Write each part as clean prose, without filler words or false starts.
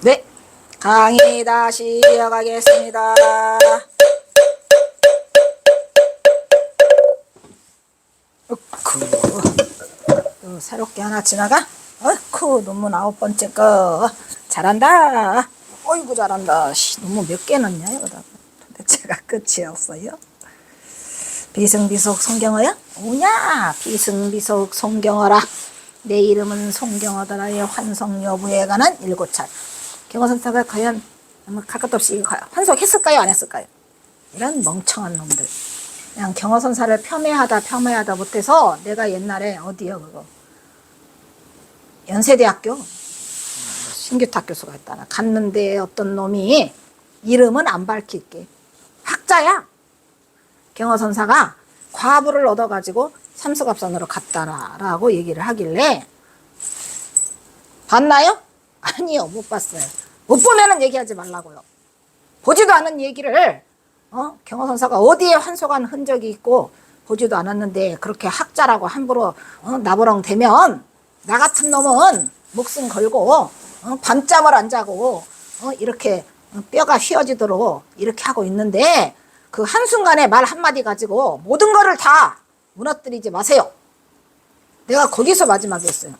네, 강의 다시 이어가겠습니다. 또 새롭게 하나 지나가? 논문 9번째 거. 잘한다. 어이구 잘한다. 논문 몇 개 넣냐 여기다. 도대체가 끝이 없어요. 비승비속 송경어야? 오냐 비승비속 송경어라. 내 이름은 송경어더라의 환송 여부에 관한 7찰. 경어선사가 과연 갈 것도 없이 환송했을까요 안 했을까요? 이런 멍청한 놈들. 그냥 경어선사를 폄훼하다 못해서 내가 옛날에 어디요 그거 연세대학교 신규탁 교수가 있다나 갔는데 어떤 놈이 이름은 안 밝힐게 학자야. 경어선사가 과부를 얻어가지고 삼수갑산으로 갔다라고 얘기를 하길래 봤나요? 아니요 못 봤어요. 못 보면은 얘기하지 말라고요. 보지도 않은 얘기를 경어선사가 어디에 환송한 흔적이 있고 보지도 않았는데 그렇게 학자라고 함부로 나부렁 대면 나 같은 놈은 목숨 걸고 밤잠을 안 자고 이렇게 뼈가 휘어지도록 이렇게 하고 있는데 그 한순간에 말 한마디 가지고 모든 거를 다 무너뜨리지 마세요. 내가 거기서 마지막에 했어요.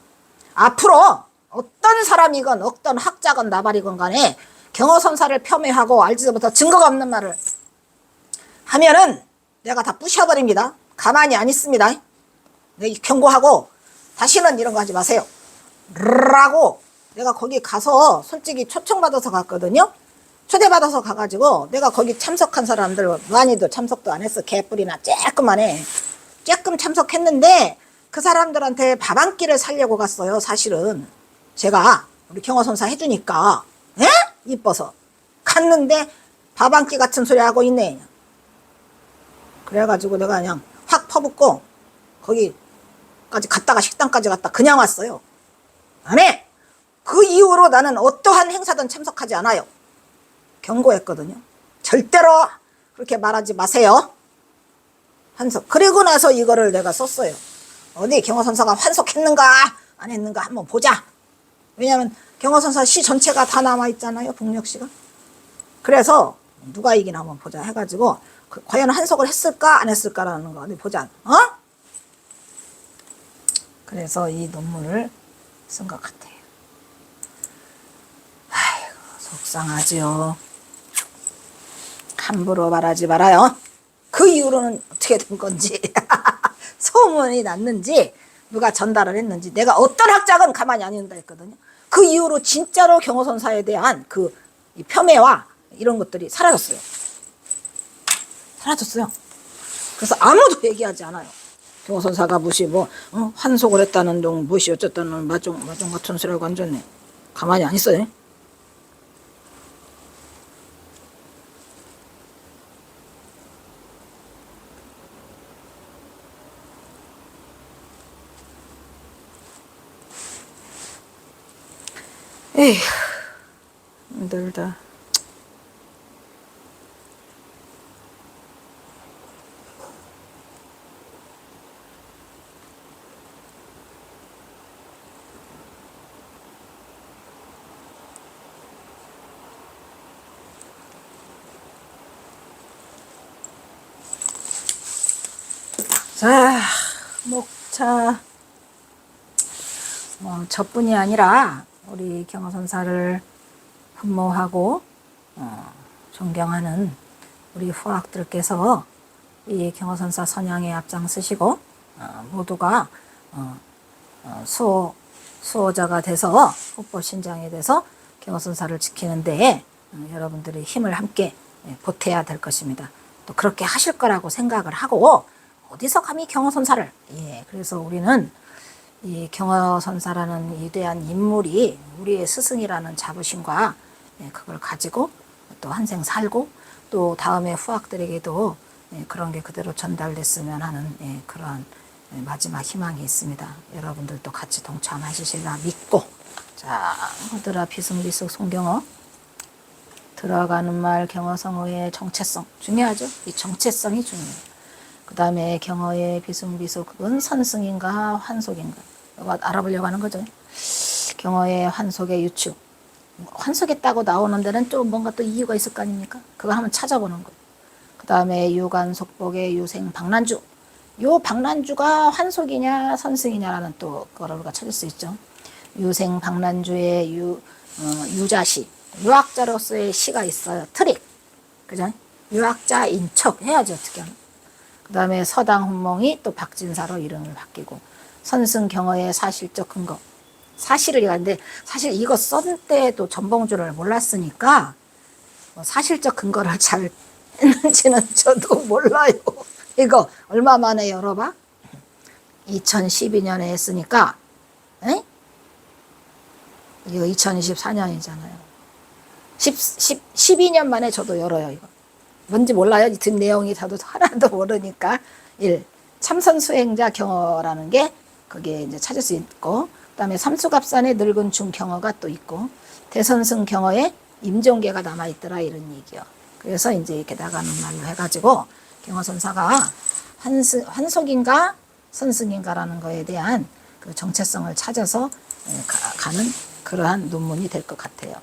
앞으로 어떤 사람이건 어떤 학자건 나발이건 간에 경어선사를 폄훼하고 알지도 못한 증거가 없는 말을 하면은 내가 다 부셔버립니다. 가만히 안 있습니다. 네, 경고하고 다시는 이런 거 하지 마세요. 라고 내가 거기 가서 솔직히 초청받아서 갔거든요. 초대받아서 가가지고 내가 거기 참석한 사람들 많이도 참석도 안 했어. 개뿔이나 쬐끔만 해. 쬐끔 참석했는데 그 사람들한테 밥 한 끼를 살려고 갔어요. 사실은 제가 우리 경어선사 해주니까 에? 이뻐서 갔는데 밥 한 끼 같은 소리 하고 있네. 그래가지고 내가 그냥 확 퍼붓고 거기까지 갔다가 식당까지 갔다 그냥 왔어요. 안 해. 그 이후로 나는 어떠한 행사든 참석하지 않아요. 경고했거든요. 절대로 그렇게 말하지 마세요. 환속. 그리고 나서 이거를 내가 썼어요. 어디 경어선사가 환속했는가 안 했는가 한번 보자. 왜냐하면 경어선사 시 전체가 다 남아있잖아요. 북녘시가. 그래서 누가 이기나 한번 보자 해가지고 과연 환속을 했을까 안 했을까라는 거 어디 보자. 그래서 이 논문을 쓴 것 같아요. 아이고 속상하지요. 함부로 말하지 말아요. 그 이후로는 어떻게 된 건지 소문이 났는지 누가 전달을 했는지 내가 어떤 학자건 가만히 안 있는다 했거든요. 그 이후로 진짜로 경어선사에 대한 그 폄훼와 이런 것들이 사라졌어요. 그래서 아무도 얘기하지 않아요. 경어선사가 무시 환속을 했다는 둥 무시 어쨌다는 마종 같은 소리하고 앉았네. 가만히 안 있어요. 에휴 힘들다. 자, 목차 저뿐이 아니라 우리 경어선사를 흠모하고 존경하는 우리 후학들께서 이 경어선사 선양에 앞장서시고 모두가 수호자가 돼서 후보신장이 돼서 경어선사를 지키는 데에 여러분들의 힘을 함께 보태야 될 것입니다. 또 그렇게 하실 거라고 생각을 하고 어디서 감히 경어선사를 그래서 우리는 이 경어선사라는 위대한 인물이 우리의 스승이라는 자부심과 그걸 가지고 또 한생 살고 또 다음에 후학들에게도 그런 게 그대로 전달됐으면 하는 그러한 마지막 희망이 있습니다. 여러분들도 같이 동참하시리라 믿고 자 허드라 비승비속 송경어 들어가는 말 경어성어의 정체성 중요하죠. 이 정체성이 중요해요. 그 다음에 경어의 비승비속은 선승인가 환속인가 이거 알아보려고 하는 거죠. 경어의 환속의 유추 환속했다고 나오는 데는 좀 뭔가 또 이유가 있을 거 아닙니까? 그거 한번 찾아보는 거예요. 그 다음에 유관 속복의 유생 박난주. 요 박난주가 환속이냐 선승이냐라는 또 그걸 우리가 찾을 수 있죠. 유생 박난주의 유자시. 유학자로서의 시가 있어요. 트릭. 그죠? 유학자인 척 해야지 어떻게 하나. 그 다음에 서당 훈몽이 또 박진사로 이름을 바뀌고 선승경어의 사실적 근거. 사실을 얘기하는데 사실 이거 썼을 때도 전봉주를 몰랐으니까 사실적 근거를 잘 했는지는 저도 몰라요. 이거 얼마 만에 열어봐? 2012년에 했으니까 에? 이거 2024년이잖아요. 12년 만에 저도 열어요. 이거 뭔지 몰라요. 이 뒷 내용이 저도 하나도 모르니까. 1. 참선 수행자 경어라는 게 거기에 이제 찾을 수 있고, 그 다음에 삼수갑산의 늙은 중 경어가 또 있고, 대선승 경어에 임종계가 남아있더라 이런 얘기요. 그래서 이제 이렇게 나가는 말로 해가지고 경어선사가 환속인가 선승인가라는 거에 대한 그 정체성을 찾아서 가는 그러한 논문이 될 것 같아요.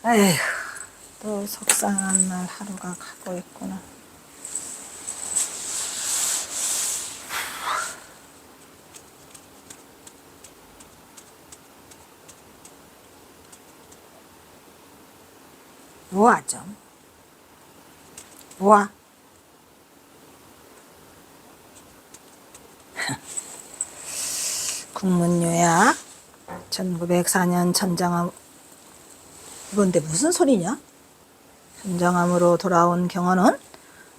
에휴, 또 속상한 날 하루가 가고 있구나. 뭐야 좀. 뭐야? 국문요약 1904년 천장암. 이건데 무슨 소리냐? 천장암으로 돌아온 경어는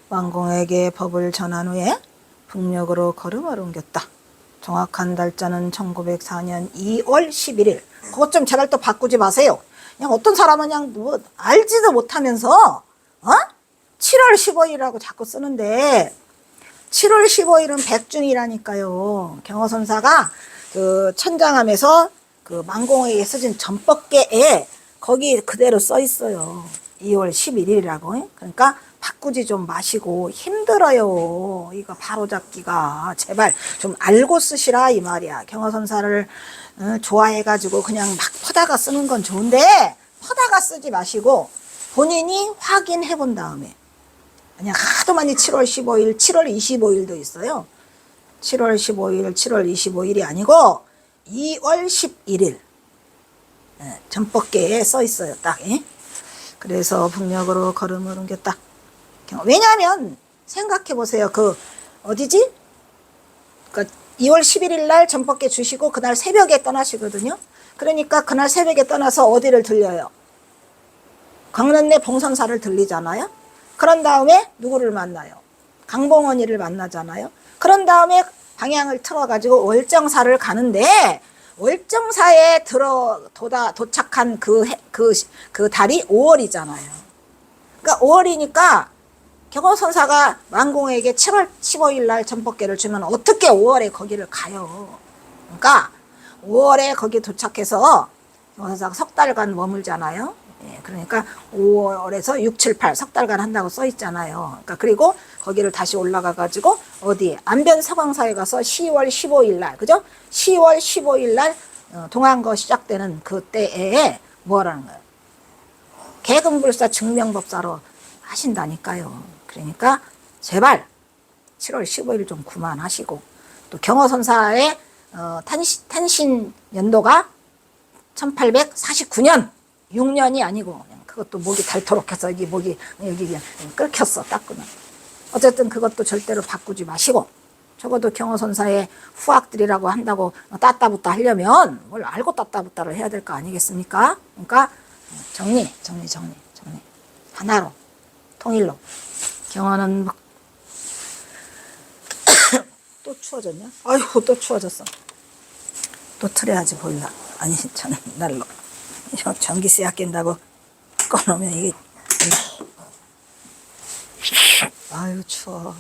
왕공에게 법을 전한 후에 북녘으로 걸음을 옮겼다. 정확한 달자는 1904년 2월 11일. 그것 좀 제발 또 바꾸지 마세요. 그냥 어떤 사람은 그냥 뭐 알지도 못하면서 7월 15일이라고 자꾸 쓰는데 7월 15일은 백중이라니까요. 경어선사가 그 천장암에서 그 만공에게 써진 전법계에 거기 그대로 써 있어요. 2월 11일이라고. 그러니까 바꾸지 좀 마시고 힘들어요. 이거 바로잡기가. 제발 좀 알고 쓰시라 이 말이야. 경어선사를 좋아해가지고 그냥 막 퍼다가 쓰는 건 좋은데 퍼다가 쓰지 마시고 본인이 확인해 본 다음에 그냥 하도 많이 7월 15일, 7월 25일도 있어요. 7월 15일, 7월 25일이 아니고 2월 11일 전법계에 써 있어요. 딱. 그래서 북녘으로 걸음을 옮겼다. 왜냐하면 생각해 보세요. 그 어디지? 그러니까 2월 11일 날 전법계 주시고 그날 새벽에 떠나시거든요. 그러니까 그날 새벽에 떠나서 어디를 들려요? 광릉내 봉선사를 들리잖아요. 그런 다음에 누구를 만나요? 강봉원이를 만나잖아요. 그런 다음에 방향을 틀어가지고 월정사를 가는데 월정사에 도착한 그 달이 5월이잖아요. 그러니까 5월이니까 경어선사가 만공에게 7월 15일 날 전법계를 주면 어떻게 5월에 거기를 가요? 그러니까 5월에 거기 도착해서 경어선사가 석 달간 머물잖아요. 그러니까 5월에서 6, 7, 8 석 달간 한다고 써 있잖아요. 그러니까 그리고 거기를 다시 올라가 가지고 어디 안변 서광사에 가서 10월 15일 날, 그죠? 10월 15일 날 동안거 시작되는 그때에 뭐라는 거예요? 계금불사 증명법사로 하신다니까요. 그러니까 제발 7월 15일 좀 그만하시고 또 경어선사의 탄신 연도가 1849년 6년이 아니고 그냥 그것도 목이 닳도록 해서 여기 목이 여기 그냥 끓였어 닦으면. 어쨌든 그것도 절대로 바꾸지 마시고 적어도 경어선사의 후학들이라고 한다고 따따붙다 하려면 뭘 알고 따따붙다를 해야 될 거 아니겠습니까? 그러니까 정리 하나로 통일로. 경어는 막 또 추워졌냐? 아이고 또 추워졌어. 또 틀어야지 보일러. 아니 저는 날로 전기세 아낀다고 꺼놓으면 이게 아유 추워.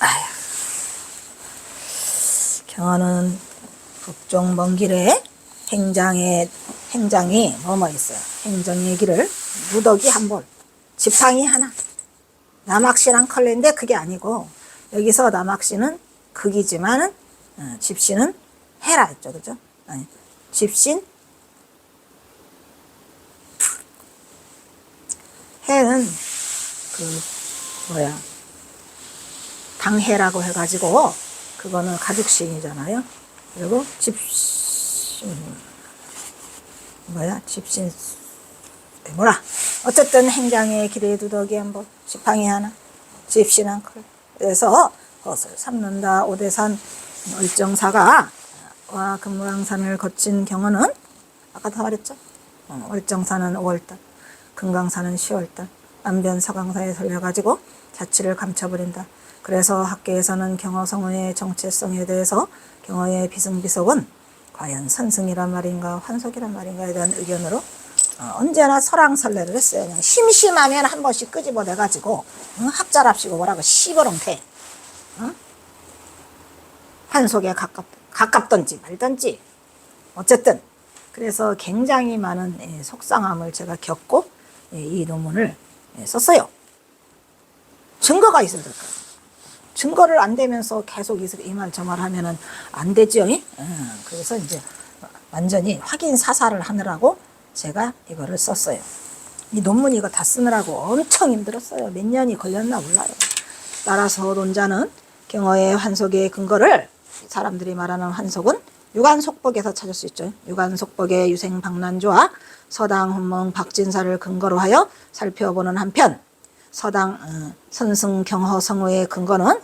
아휴. 경어는 북쪽 먼 길에 행장이 뭐뭐 있어요. 행정 얘기를 무더기 한 볼, 지팡이 하나. 남학시랑 컬레인데 그게 아니고 여기서 남학시는 극이지만은 집시는 해라 했죠, 그죠? 아니, 집신 해는 당해라고 해가지고 그거는 가죽신이잖아요. 그리고 집신 어쨌든 행장의 길에 두더기 한 번, 지팡이 하나, 집신 한 컬. 그래서 헛을 삼는다. 오대산 월정사가 와 금강산을 거친 경우는 아까도 말했죠. 월정산은 5월달, 금강산은 10월달, 안변 서강사에 설려가지고 자취를 감춰버린다. 그래서 학계에서는 경어성어의 정체성에 대해서 경어의 비승비속은 과연 선승이란 말인가 환속이란 말인가에 대한 의견으로 언제나 설왕설래를 했어요. 그냥 심심하면 한 번씩 끄집어내가지고 학자랍시고 뭐라고 시버렁대. 환속에 가깝던지 말던지 어쨌든 그래서 굉장히 많은 속상함을 제가 겪고 이 논문을 썼어요. 증거가 있어야 될 거예요. 증거를 안 대면서 계속 이 말 저 말 하면은 안 되죠. 그래서 이제 완전히 확인 사살을 하느라고 제가 이거를 썼어요. 이 논문 이거 다 쓰느라고 엄청 힘들었어요. 몇 년이 걸렸나 몰라요. 따라서 논자는 경어의 환속의 근거를 사람들이 말하는 환속은 유관속법에서 찾을 수 있죠. 유관속법의 유생박난조와 서당 혼몽 박진사를 근거로 하여 살펴보는 한편 서당 선승 경허 성호의 근거는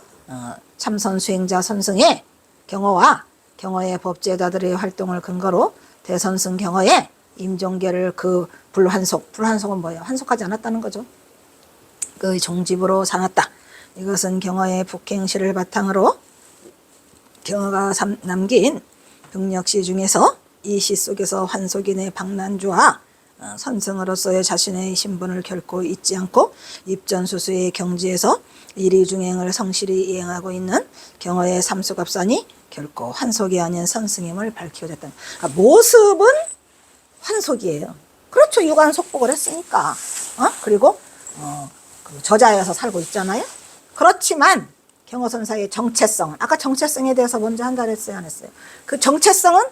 참선 수행자 선승의 경어와 경어의 법제자들의 활동을 근거로 대선승 경어의 임종계를 그 불환속은 뭐예요? 환속하지 않았다는 거죠. 그 종집으로 삼았다. 이것은 경어의 북행시를 바탕으로 경어가 남긴 병력시 중에서 이 시 속에서 환속인의 박난주와 선승으로서의 자신의 신분을 결코 잊지 않고 입전수수의 경지에서 이리중행을 성실히 이행하고 있는 경어의 삼수갑산이 결코 환속이 아닌 선승임을 밝히고자 했다. 그러니까 모습은 환속이에요. 그렇죠. 유관속복을 했으니까. 그리고 그 저자여서 살고 있잖아요. 그렇지만 경어선사의 정체성은 아까 정체성에 대해서 먼저 한다 했어요, 안 했어요? 그 정체성은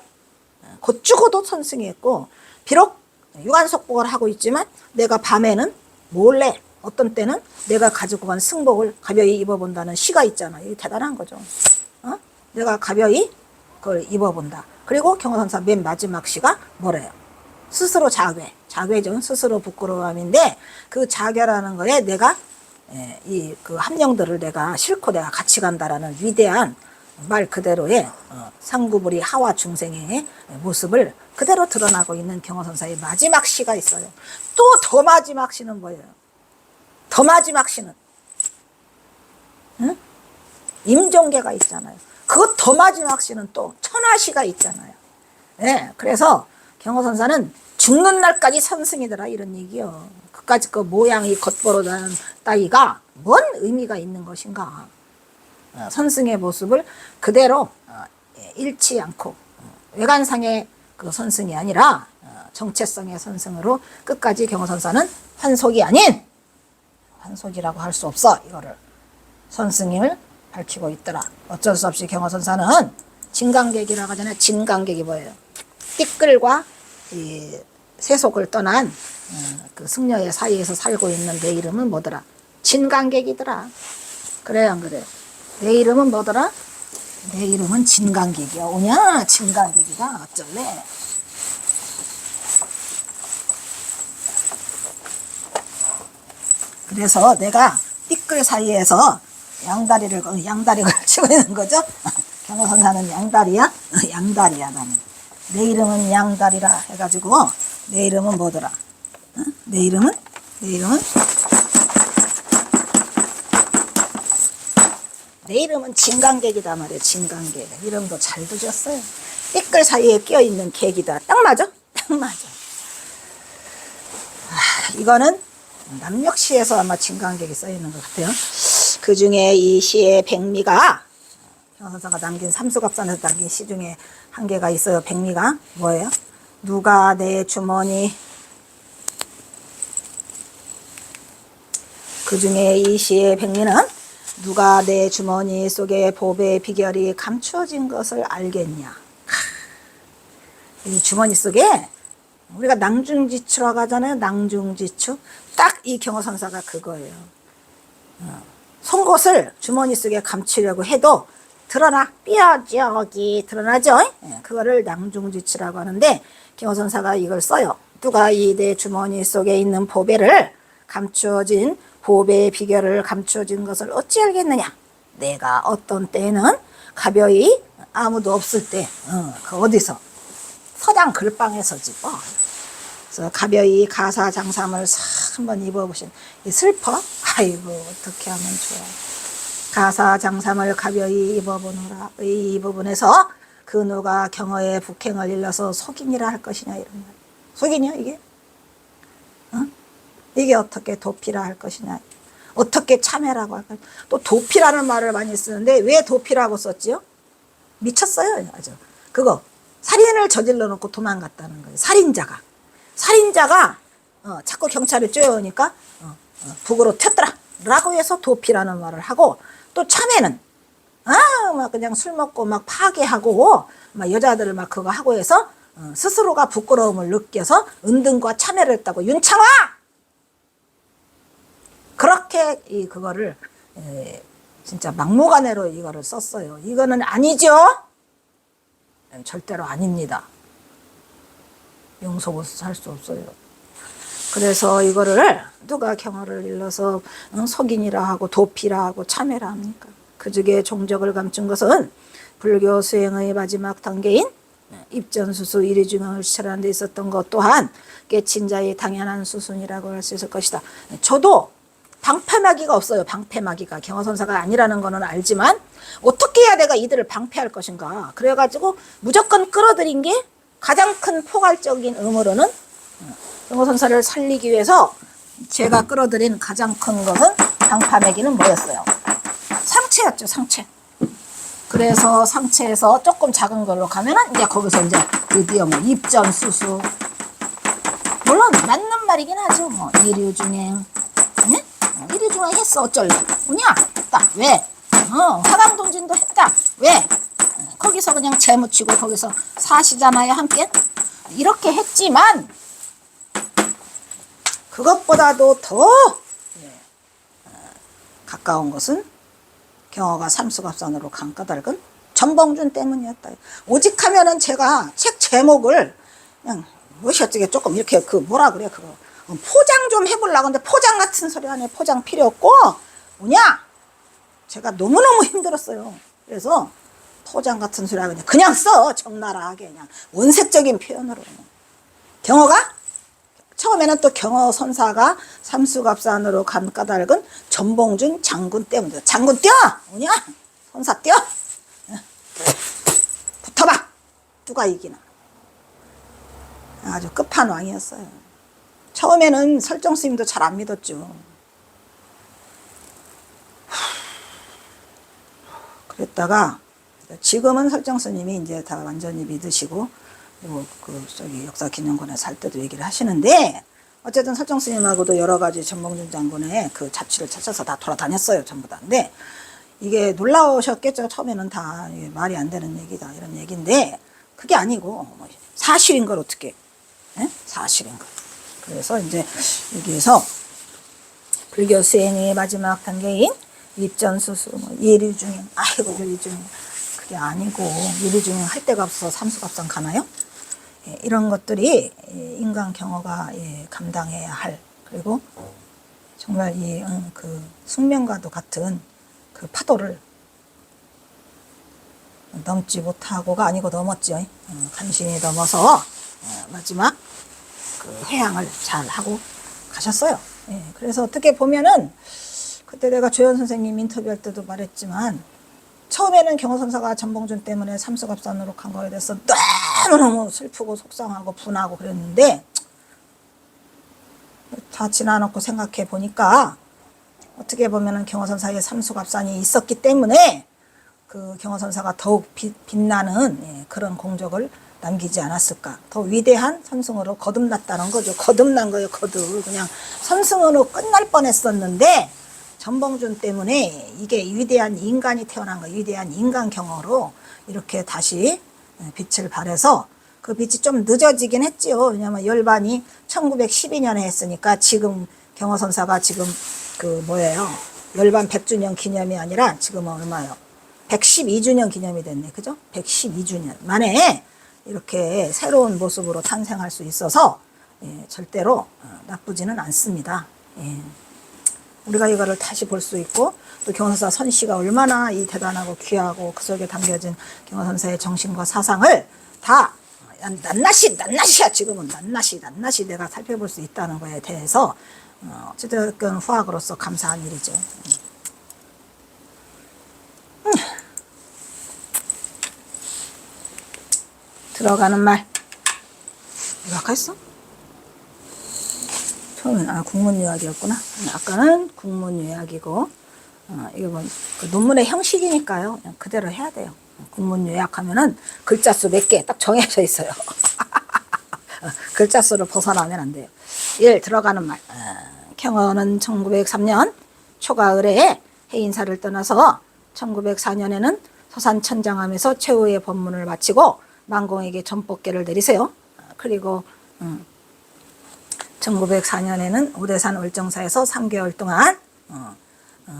곧 죽어도 선승이었고 비록 유관속복을 하고 있지만 내가 밤에는 몰래 어떤 때는 내가 가지고 간 승복을 가벼이 입어본다는 시가 있잖아요. 이게 대단한 거죠. 내가 가벼이 그걸 입어본다. 그리고 경어선사 맨 마지막 시가 뭐래요? 스스로 자괴죠. 스스로 부끄러움인데 그 자괴라는 거에 내가 그 함령들을 내가 싣고 내가 같이 간다라는 위대한 말 그대로의 상구불이 하와 중생의 모습을 그대로 드러나고 있는 경어선사의 마지막 시가 있어요. 또 더 마지막 시는 뭐예요? 더 마지막 시는 임종계가 있잖아요. 그 더 마지막 시는 또 천하시가 있잖아요. 그래서 경어선사는 죽는 날까지 선승이더라 이런 얘기요. 그까지 그 모양이 겉보로 난 따위가 뭔 의미가 있는 것인가. 선승의 모습을 그대로 잃지 않고 외관상의 그 선승이 아니라 정체성의 선승으로 끝까지 경어선사는 환속이 아닌 환속이라고 할 수 없어. 이거를 선승임을 밝히고 있더라. 어쩔 수 없이 경어선사는 진강객이라고 하잖아요. 진강객이 뭐예요? 띠끌과 이 세속을 떠난 그 승려의 사이에서 살고 있는 내 이름은 뭐더라? 진강객이더라. 그래 안 그래? 내 이름은 뭐더라? 내 이름은 진강객이야. 오냐? 진강객이가 어쩔래? 그래서 내가 띠끌 사이에서 양다리를 걸치고 있는 거죠. 경어선사는 양다리야? 양다리야 나는. 내 이름은 양다리라 해가지고 내 이름은 뭐더라? 내 이름은 내 이름은 진강객이다 말이야. 진강객. 이름도 잘 두셨어요. 띠끌 사이에 끼어있는 객이다. 딱 맞아? 딱 맞아. 이거는 남녘시에서 아마 진강객이 써있는 것 같아요. 그 중에 이 시의 백미가 경선사가 남긴 삼수갑산에서 남긴 시 중에 한 개가 있어요. 백미가 뭐예요? 누가 내 주머니, 그 중에 이 시의 백미는 누가 내 주머니 속에 보배의 비결이 감추어진 것을 알겠냐. 이 주머니 속에 우리가 낭중지추라고 하잖아요. 낭중지추. 딱 이 경어선사가 그거예요. 송곳을 주머니 속에 감추려고 해도 드러나, 뼈저기 드러나죠. 그거를 낭중지추라고 하는데 경어선사가 이걸 써요. 누가 이 내 주머니 속에 있는 보배를 감추어진 보배의 비결을 감추어진 것을 어찌 알겠느냐. 내가 어떤 때는 가벼이 아무도 없을 때 그 어디서 서당 글방에서지 뭐. 그래서 가벼이 가사장삼을 싹 한번 입어보신 슬퍼? 아이고 어떻게 하면 좋아. 가사장삼을 가벼이 입어보노라. 이 부분에서 그 누가 경어의 북행을 일러서 속인이라 할 것이냐 이런 말. 속인이야 이게? 이게 어떻게 도피라 할 것이냐. 어떻게 참회라고 할까. 또 도피라는 말을 많이 쓰는데 왜 도피라고 썼지요? 미쳤어요 아주. 그거 살인을 저질러 놓고 도망갔다는 거예요. 살인자가 자꾸 경찰이 쫓아오니까 북으로 튀었더라 라고 해서 도피라는 말을 하고, 또 참회는 막 그냥 술 먹고 막 파괴하고 막 여자들을 막 그거 하고 해서 스스로가 부끄러움을 느껴서 은등과 참회를 했다고. 윤창화 그렇게 그거를 진짜 막무가내로 이거를 썼어요. 이거는 아니죠. 절대로 아닙니다. 용서고서 할 수 없어요. 그래서 이거를 누가 경어를 일러서 속인이라 하고 도피라 하고 참회라 합니까? 그 중에 종적을 감춘 것은 불교 수행의 마지막 단계인 입전수수 일의중앙을 실천하는 데 있었던 것 또한 깨친 자의 당연한 수순이라고 할 수 있을 것이다. 저도 방패막이가 없어요. 방패막이가 경어선사가 아니라는 거는 알지만 어떻게 해야 내가 이들을 방패할 것인가. 그래가지고 무조건 끌어들인 게 가장 큰 포괄적인 의무로는 경어선사를 살리기 위해서 제가 끌어들인 가장 큰 것은 방패막이는 뭐였어요? 상체였죠. 상체. 그래서 상체에서 조금 작은 걸로 가면은 이제 거기서 이제 드디어 뭐 입전수수, 물론 맞는 말이긴 하죠. 뭐 일유중행, 일유중행 했어 어쩔래? 뭐냐? 했다. 왜? 화강동진도 했다. 왜? 거기서 그냥 재묻히고 거기서 사시잖아요 함께. 이렇게 했지만 그것보다도 더 가까운 것은 경어가 삼수갑산으로 간 까닭은 전봉준 때문이었다. 오직 하면은 제가 책 제목을 그냥 무엇이 어쩌게 조금 이렇게 그 뭐라 그래 그거 포장 좀 해보려고 하는데 포장 같은 소리 안에 포장 필요 없고 뭐냐 제가 너무너무 힘들었어요. 그래서 포장 같은 소리 하고 그냥 써. 적나라하게 그냥 원색적인 표현으로. 경어가 처음에는 또 경어 선사가 삼수갑산으로 간 까닭은 전봉준 장군 때문이다. 장군 뛰어! 뭐냐? 선사 뛰어! 붙어봐! 누가 이기나. 아주 끝판왕이었어요. 처음에는 설정 스님도 잘 안 믿었죠. 그랬다가 지금은 설정 스님이 이제 다 완전히 믿으시고 저기 역사기념관에 살 때도 얘기를 하시는데, 어쨌든 설정 스님하고도 여러 가지 전봉준 장군의 그 자취를 찾아서 다 돌아다녔어요. 전부 다. 근데 이게 놀라우셨겠죠. 처음에는 다 말이 안 되는 얘기다 이런 얘기인데 그게 아니고 사실인 걸 어떻게 사실인 걸. 그래서 이제 여기에서 불교 수행의 마지막 단계인 입전수수 예류중행, 아이고 예류중행 그게 아니고 예류중행 할 데가 없어서 삼수갑산 가나요? 이런 것들이 인간 경어가 감당해야 할, 그리고 정말 그 숙명과도 같은 그 파도를 넘지 못하고가 아니고 넘었죠. 간신히 넘어서 마지막 그 해양을 잘 하고 가셨어요. 그래서 어떻게 보면은 그때 내가 조연 선생님 인터뷰할 때도 말했지만 처음에는 경어선사가 전봉준 때문에 삼수갑산으로 간 거에 대해서 너무너무 슬프고 속상하고 분하고 그랬는데 다 지나놓고 생각해 보니까 어떻게 보면은 경허선사의 삼수갑산이 있었기 때문에 그 경허선사가 더욱 빛나는 그런 공적을 남기지 않았을까. 더 위대한 선승으로 거듭났다는 거죠. 거듭난 거예요. 그냥 선승으로 끝날 뻔했었는데 전봉준 때문에 이게 위대한 인간이 태어난 거예요. 위대한 인간 경허로 이렇게 다시 빛을 발해서 그 빛이 좀 늦어지긴 했지요. 왜냐하면 열반이 1912년에 했으니까 지금 경허선사가 지금 그 뭐예요? 열반 100주년 기념이 아니라 지금은 얼마요? 112주년 기념이 됐네. 그죠? 112주년 만에 이렇게 새로운 모습으로 탄생할 수 있어서 절대로 나쁘지는 않습니다. 우리가 이거를 다시 볼 수 있고 또 경허선사 선씨가 얼마나 이 대단하고 귀하고 그 속에 담겨진 경허선사의 정신과 사상을 다 낱낱이야. 지금은 낱낱이 내가 살펴볼 수 있다는 거에 대해서 어쨌든 후학으로서 감사한 일이죠. 들어가는 말 이거 아까 했어? 처음엔 국문 요약이었구나. 아까는 국문 요약이고 이거 뭐 그 논문의 형식이니까요. 그냥 그대로 해야 돼요. 국문 요약하면은 글자 수 몇 개 딱 정해져 있어요. 글자 수를 벗어나면 안 돼요. 1. 들어가는 말. 경허는 1903년 초가을에 해인사를 떠나서 1904년에는 서산천장함에서 최후의 법문을 마치고 만공에게 전법계를 내리세요. 그리고 1904년에는 오대산 울정사에서 3개월 동안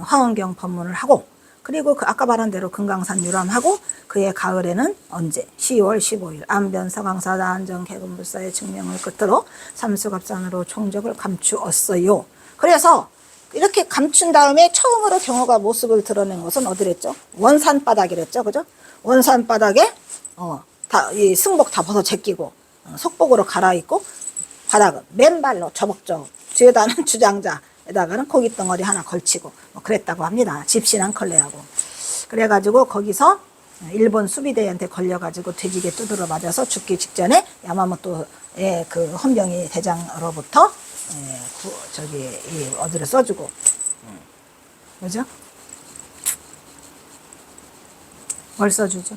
화원경 법문을 하고 그리고 그 아까 말한 대로 금강산 유람하고 그해 가을에는 언제 10월 15일 안변 서강사 안정 개근불사의 증명을 끝으로 삼수갑산으로 총적을 감추었어요. 그래서 이렇게 감춘 다음에 처음으로 경허가 모습을 드러낸 것은 어디랬죠? 원산바닥이랬죠, 그죠? 원산바닥에 다 이 승복 다 벗어 제끼고 속복으로 갈아입고 바닥은 맨발로 저벅저벅 뒤에다는 주장자에다가는 고깃덩어리 하나 걸치고 뭐 그랬다고 합니다. 집신한 걸레하고. 그래가지고 거기서 일본 수비대한테 걸려가지고 돼지게 두드러 맞아서 죽기 직전에 야마모토의 그 헌병이 대장으로부터 어디를 써주고 그죠? 뭘 써주죠?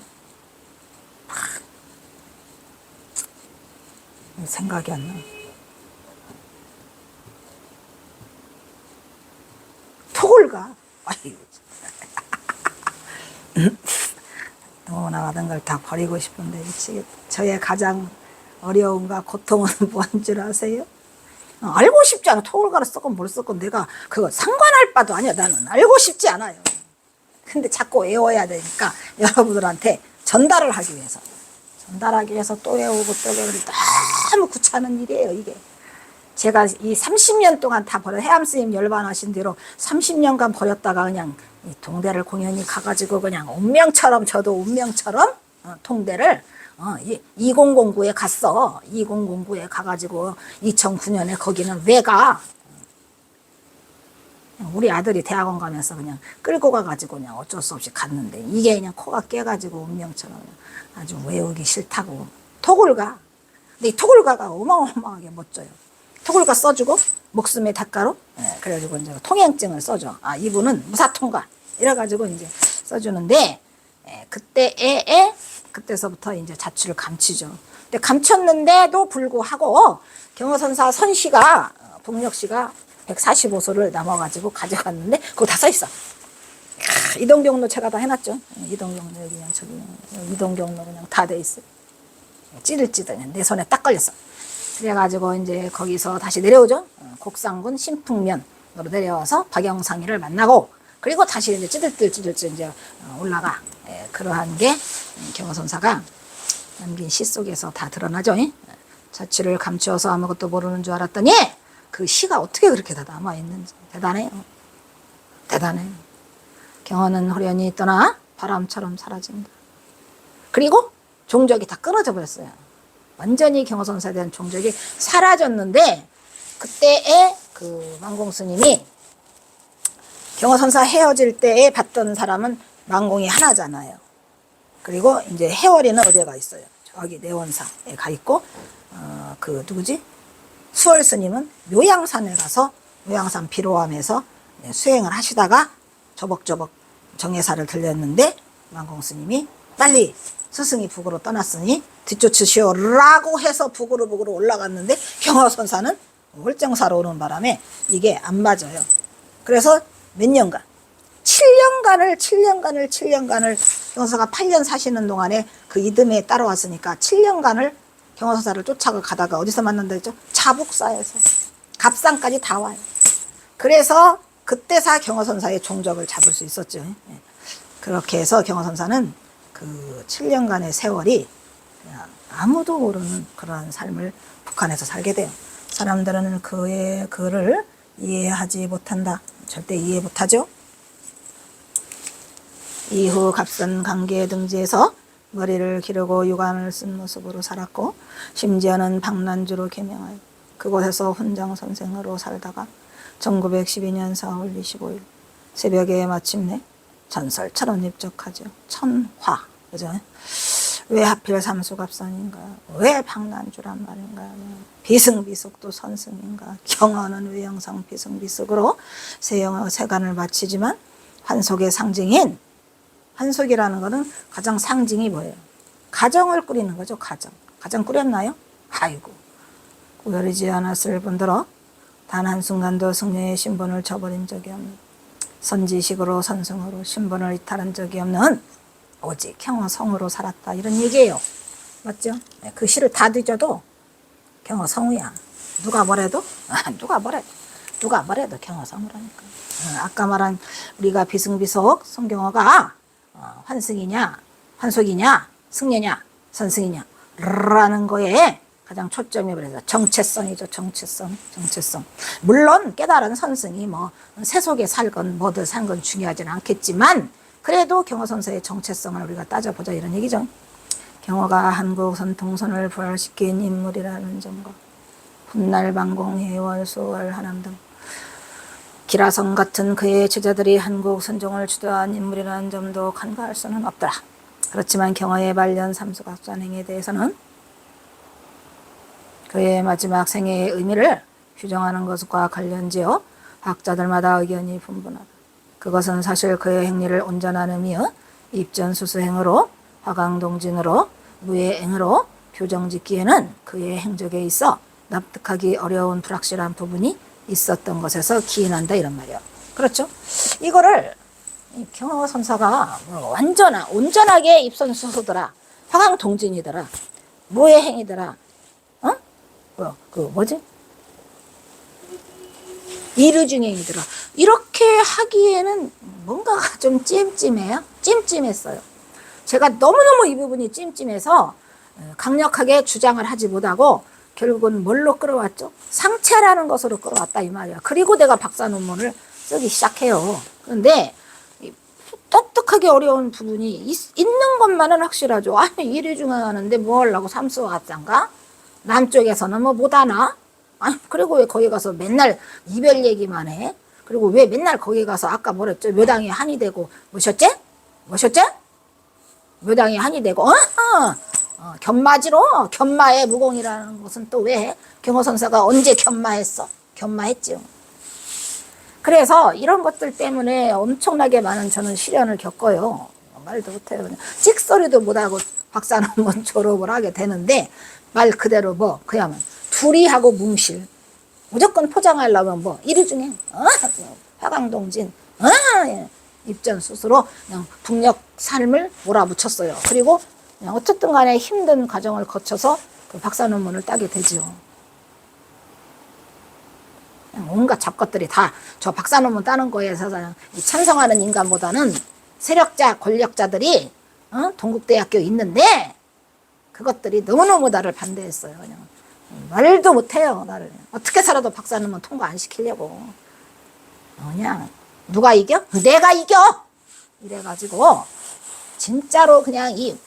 생각이 안 나. 토굴가. 아이고. 너무나 많은 걸 다 버리고 싶은데 미치겠다. 저의 가장 어려움과 고통은 뭔 줄 아세요? 알고 싶지 않아. 토굴가를 썼건 뭘 썼건 내가 그거 상관할 바도 아니야. 나는 알고 싶지 않아요. 근데 자꾸 외워야 되니까 여러분들한테 전달을 하기 위해서 또 외우고 또 외우고 너무 귀찮은 일이에요. 이게 제가 이 30년 동안 다 해암스님 열반하신 대로 30년간 버렸다가 그냥 이 동대를 공연히 가가지고 그냥 운명처럼 저도 운명처럼 통대를 2009에 갔어. 2009에 가가지고 2009년에 거기는 왜 가? 우리 아들이 대학원 가면서 그냥 끌고 가가지고 그냥 어쩔 수 없이 갔는데 이게 그냥 코가 깨가지고 운명처럼 아주 외우기 싫다고 토굴가. 근데 이 토굴가가 어마어마하게 멋져요. 토굴가 써주고 목숨의 닷가로 그래가지고 이제 통행증을 써줘. 이분은 무사통과 이래가지고 이제 써주는데 그때서부터 이제 자취를 감추죠. 근데 감췄는데도 불구하고 경허선사 선씨가 복력씨가 145소를 남아가지고 가져갔는데 그거 다 써있어. 이동경로 제가 다 해놨죠. 이동경로 그냥 이동경로 그냥 다 돼 있어. 찌들찌들 내 손에 딱 걸렸어. 그래가지고 이제 거기서 다시 내려오죠. 곡상군 신풍면으로 내려와서 박영상이를 만나고 그리고 다시 이제 찌들찌들 이제 올라가. 그러한 게 경허선사가 남긴 시 속에서 다 드러나죠. 자취를 감추어서 아무것도 모르는 줄 알았더니 그 시가 어떻게 그렇게 다 남아있는지 대단해요. 대단해요. 경허는 호련히 떠나 바람처럼 사라진다. 그리고 종적이 다 끊어져 버렸어요. 완전히 경허선사에 대한 종적이 사라졌는데 그때에 그 만공스님이 경허선사 헤어질 때에 봤던 사람은 만공이 하나잖아요. 그리고 이제 해월이는 어디에 가 있어요? 저기 내원사에 가 있고 그 누구지? 수월 스님은 묘양산에 가서 묘양산 비로암에서 수행을 하시다가 조벅조벅 정예사를 들렸는데 만공 스님이 빨리 스승이 북으로 떠났으니 뒤쫓으시오라고 해서 북으로 올라갔는데 경화선사는 홀정사로 오는 바람에 이게 안 맞아요. 그래서 몇 년간 7년간을 경화선사가 8년 사시는 동안에 그 이듬해 따라왔으니까 7년간을 경화선사를 쫓아가다가 어디서 만난다 했죠? 자북사에서 갑산까지 다 와요. 그래서 그때사 경화선사의 종적을 잡을 수 있었죠. 그렇게 해서 경화선사는 그 7년간의 세월이 그냥 아무도 모르는 그러한 삶을 북한에서 살게 돼요. 사람들은 그의 글을 이해하지 못한다. 절대 이해 못하죠. 이후 갑산 강계 등지에서 머리를 기르고 유관을 쓴 모습으로 살았고 심지어는 박난주로 개명하여 그곳에서 훈장선생으로 살다가 1912년 4월 25일 새벽에 마침내 전설처럼 입적하죠. 천화. 그죠? 왜 하필 삼수갑산인가? 왜 박난주란 말인가? 비승비숙도 선승인가? 경어는 왜 영상 비승비숙으로 세간을 마치지만 환속의 상징인 환속이라는 것은 가장 상징이 뭐예요? 가정을 꾸리는 거죠. 가정 꾸렸나요? 아이고 꾸려지지 않았을 뿐더러 단 한순간도 승려의 신분을 저버린 적이 없는 선지식으로 선승으로 신분을 이탈한 적이 없는 오직 경어성으로 살았다 이런 얘기예요. 맞죠? 그 시를 다 뒤져도 경어성이야. 누가 뭐래도 경어성이라니까. 아까 말한 우리가 비승비속 성경어가 환승이냐 환속이냐 승려냐 선승이냐 라는 거에 가장 초점이 그래서 정체성이죠. 정체성. 물론 깨달은 선승이 뭐 세속에 살건 뭐든 산 건 중요하진 않겠지만 그래도 경어선사의 정체성을 우리가 따져보자 이런 얘기죠. 경어가 한국 선통선을 부활시킨 인물이라는 점과 훗날 방공, 해월, 수월, 하남 등 기라성 같은 그의 제자들이 한국 선종을 주도한 인물이라는 점도 간과할 수는 없더라. 그렇지만 경어의 말년 삼수갑산행에 대해서는 그의 마지막 생애의 의미를 규정하는 것과 관련지어 학자들마다 의견이 분분하다. 그것은 사실 그의 행리를 온전한 의미의 입전수수행으로 화강동진으로 무예행으로 교정짓기에는 그의 행적에 있어 납득하기 어려운 불확실한 부분이 있었던 것에서 기인한다 이런 말이야. 그렇죠? 이거를 경어선사가 온전하게 입선수수더라. 화강동진이더라. 무예행이더라. 이르중행이더라. 이렇게 하기에는 뭔가가 좀 찜찜해요. 찜찜했어요. 제가 너무너무 이 부분이 찜찜해서 강력하게 주장을 하지 못하고 결국은 뭘로 끌어왔죠? 상체라는 것으로 끌어왔다 이 말이야. 그리고 내가 박사 논문을 쓰기 시작해요. 그런데 똑똑하게 어려운 부분이 있는 것만은 확실하죠. 아니 이르중행하는데 뭐 하려고 삼수갑산가? 남쪽에서는 뭐 못하나? 아니 그리고 왜 거기 가서 맨날 이별 얘기만 해? 그리고 왜 맨날 거기 가서 아까 뭐랬죠? 묘당이 한이 되고 뭐셨지? 묘당이 한이 되고 견마지로 견마의 무공이라는 것은 또 왜 경어선사가 언제 견마했어? 견마했죠. 그래서 이런 것들 때문에 엄청나게 많은 저는 시련을 겪어요. 말도 못해요. 그냥 찍소리도 못하고 박사 논문 졸업을 하게 되는데 말 그대로 그야말로 둘이하고 뭉실 무조건 포장하려면 이르중행 화강동진 입전수수로 그냥 북녘 삶을 몰아붙였어요. 그리고 그냥 어쨌든 간에 힘든 과정을 거쳐서 그 박사 논문을 따게 되죠. 온갖 잡것들이 다 저 박사 논문 따는 거에 있어서 찬성하는 인간보다는 세력자 권력자들이 동국대학교 있는데 그것들이 너무너무 나를 반대했어요. 그냥 말도 못해요. 나를 어떻게 살아도 박사 논문 통과 안 시키려고. 그냥 누가 이겨? 내가 이겨! 이래가지고 진짜로 그냥 이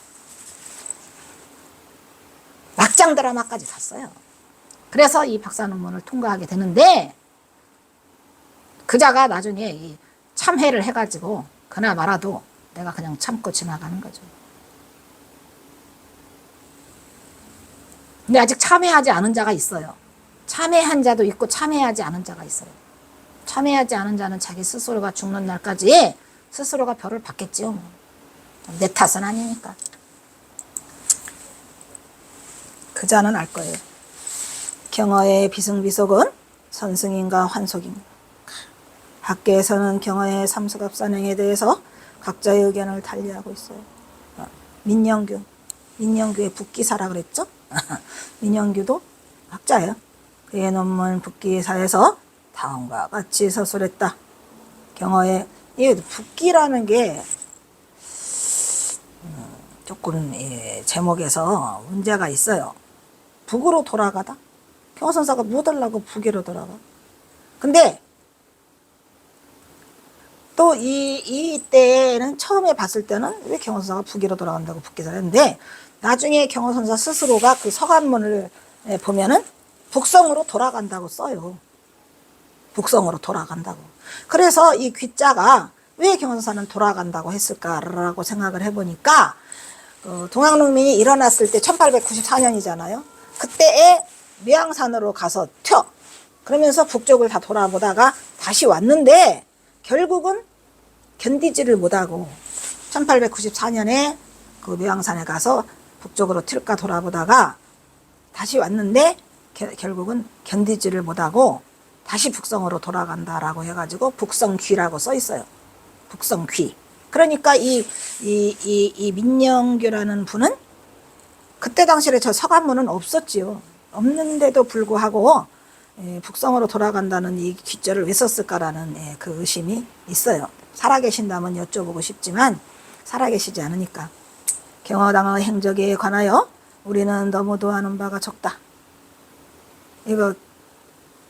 막장 드라마까지 갔어요. 그래서 이 박사 논문을 통과하게 되는데 그자가 나중에 이 참회를 해가지고 그나마라도 내가 그냥 참고 지나가는 거죠. 근데 아직 참회하지 않은 자가 있어요. 참회한 자도 있고 참회하지 않은 자가 있어요. 참회하지 않은 자는 자기 스스로가 죽는 날까지 스스로가 벌을 받겠지요. 뭐. 내 탓은 아니니까. 그 자는 알 거예요. 경어의 비승비속은 선승인가 환속인가. 학계에서는 경어의 삼수갑산행에 대해서 각자의 의견을 달리하고 있어요. 민영규의 북기사라 그랬죠? 민영규도 학자예요. 그의 논문 북기사에서 다음과 같이 서술했다. 경어의 이 북기라는 게 조금 제목에서 문제가 있어요. 북으로 돌아가다. 경어선사가 뭐 하려고 북으로 돌아가? 근데 또 이때는 처음에 봤을 때는 왜 경어선사가 북으로 돌아간다고 북기사를 했는데 나중에 경어선사 스스로가 그 서간문을 보면은 북성으로 돌아간다고 써요. 북성으로 돌아간다고. 그래서 이 귀자가 왜 경어선사는 돌아간다고 했을까라고 생각을 해보니까 동학농민이 일어났을 때 1894년이잖아요. 그때에 묘양산으로 가서 튀어. 그러면서 북쪽을 다 돌아보다가 다시 왔는데 결국은 견디지를 못하고 1894년에 그 묘양산에 가서 북쪽으로 튈까 돌아보다가 다시 왔는데 결국은 견디지를 못하고 다시 북성으로 돌아간다라고 해가지고 북성귀라고 써 있어요. 북성귀. 그러니까 이 민영규라는 분은 그때 당시에 저 서간문은 없었지요. 없는데도 불구하고 북성으로 돌아간다는 이 귀자를 왜 썼을까라는 그 의심이 있어요. 살아계신다면 여쭤보고 싶지만 살아계시지 않으니까. 경어당의 행적에 관하여 우리는 너무도 아는 바가 적다. 이거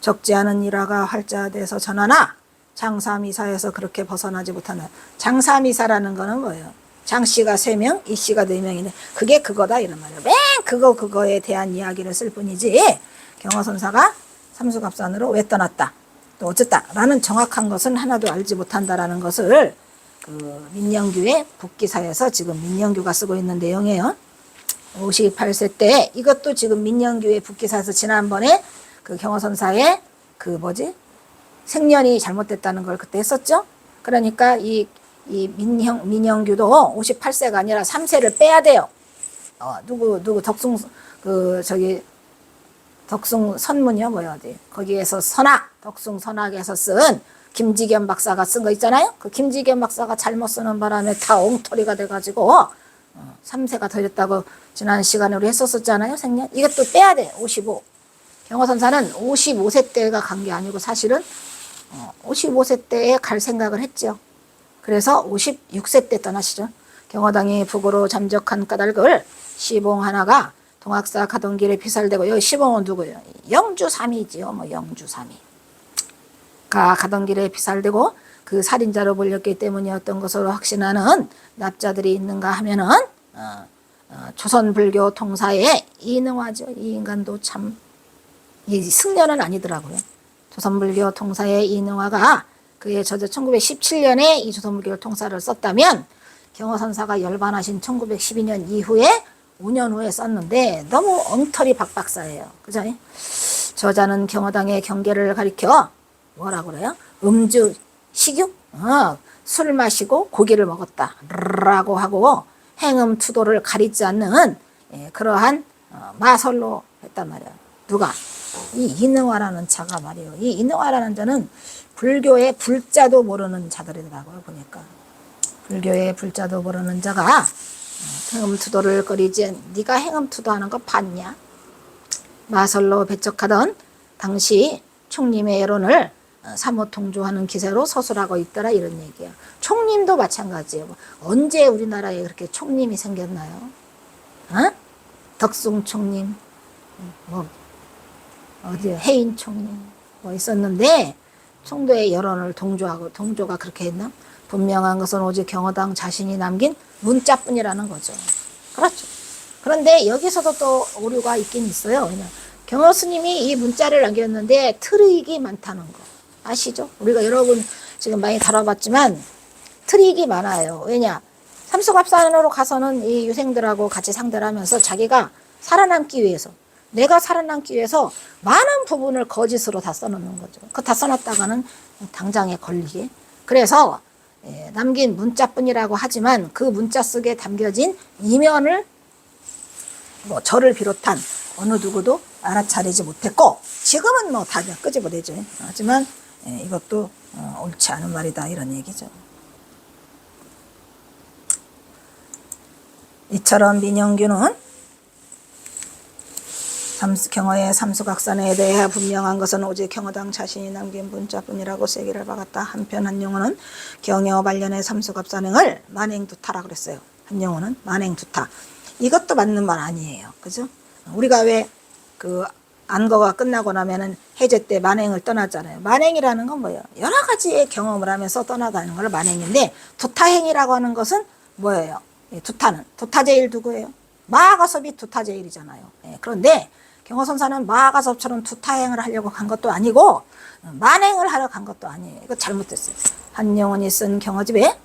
적지 않은 일화가 활자돼서 전하나 장사미사에서 그렇게 벗어나지 못한다. 장사미사라는 거는 뭐예요? 장씨가 3명, 이씨가 4명인데 그게 그거다 이런 말이에요. 맨 그거에 대한 이야기를 쓸 뿐이지 경어선사가 삼수갑산으로 왜 떠났다 또 어쨌다 라는 정확한 것은 하나도 알지 못한다라는 것을 그 민영규의 북기사에서 지금 민영규가 쓰고 있는 내용이에요. 58세 때 이것도 지금 민영규의 북기사에서 지난번에 그 경어선사의 그 생년이 잘못됐다는 걸 그때 했었죠. 그러니까 이 민영규도 58세가 아니라 3세를 빼야 돼요. 누구 덕숭 선문이요 어디 거기에서 덕숭 선학에서 쓴 김지겸 박사가 쓴 거 있잖아요. 그 김지겸 박사가 잘못 쓰는 바람에 다 엉터리가 돼가지고 3세가 더 됐다고 지난 시간에 우리 했었잖아요. 생년 이것도 빼야 돼. 55. 경어선사는 55세 때가 간 게 아니고 사실은 55세 때에 갈 생각을 했죠. 그래서 56세 때 떠나시죠. 경어당이 북으로 잠적한 까닭을 시봉 하나가 동학사 가던 길에 피살되고 여기 시봉은 누구예요? 영주삼이지요. 영주삼이. 가던 길에 피살되고 그 살인자로 몰렸기 때문이었던 것으로 확신하는 납자들이 있는가 하면은 조선불교 통사의 이능화죠. 이 인간도 참 이 승려는 아니더라고요. 조선불교 통사의 이능화가 그의 저저 1917년에 이 조선불교 통사를 썼다면 경어선사가 열반하신 1912년 이후에 5년 후에 썼는데 너무 엉터리 박박사예요. 그죠? 저자는 경어당의 경계를 가리켜 뭐라고 그래요? 음주, 식욕? 술 마시고 고기를 먹었다 라고 하고 행음 투도를 가리지 않는 그러한 마설로 했단 말이에요. 누가? 이 이능화라는 자가 말이에요. 이 이능화라는 자는 불교의 불자도 모르는 자들이더라고요. 보니까 불교의 불자도 모르는 자가 행음투도를 거리지 네가 행음투도하는 거 봤냐? 마설로 배척하던 당시 총림의 여론을 사모통조하는 기세로 서술하고 있더라 이런 얘기야. 총림도 마찬가지예요. 언제 우리나라에 그렇게 총림이 생겼나요? 덕숭 총림, 해인 총림 있었는데 총도의 여론을 동조가 그렇게 했나? 분명한 것은 오직 경어당 자신이 남긴 문자뿐이라는 거죠. 그렇죠. 그런데 여기서도 또 오류가 있긴 있어요. 그냥 경어 스님이 이 문자를 남겼는데 트릭이 많다는 거 아시죠? 우리가 여러분 지금 많이 다뤄봤지만 트릭이 많아요. 왜냐? 삼수갑산으로 가서는 이 유생들하고 같이 상대를 하면서 자기가 살아남기 위해서 내가 살아남기 위해서 많은 부분을 거짓으로 다 써놓는 거죠. 그 다 써놨다가는 당장에 걸리게. 그래서 남긴 문자뿐이라고 하지만 그 문자 속에 담겨진 이면을 뭐 저를 비롯한 어느 누구도 알아차리지 못했고, 지금은 뭐 다 끄집어내죠. 하지만 이것도 옳지 않은 말이다, 이런 얘기죠. 이처럼 민영규는 경어의 삼수각산에 대해 분명한 것은 오직 경어당 자신이 남긴 문자뿐이라고 세기를 박았다. 한편 한용우는 경어 관련의 삼수각산행을 만행두타라 그랬어요. 한용우는 만행두타. 이것도 맞는 말 아니에요. 그죠? 우리가 왜 그 안거가 끝나고 나면은 해제 때 만행을 떠나잖아요. 만행이라는 건 뭐예요? 여러 가지의 경험을 하면서 떠나가는 걸 만행인데, 두타행이라고 하는 것은 뭐예요? 두타는 두타제일 누구예요? 마하가섭이 두타제일이잖아요. 그런데 경어선사는 마하가섭처럼 두타행을 하려고 간 것도 아니고 만행을 하려 간 것도 아니에요. 이거 잘못됐어요. 한용운이 쓴 경어집에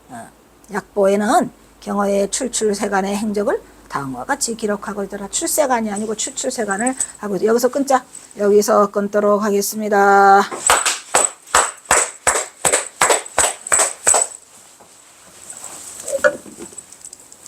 약보에는 경어의 출출세간의 행적을 다음과 같이 기록하고 있더라. 출세간이 아니고 출출세간을 하고 있다. 여기서 끊자. 여기서 끊도록 하겠습니다.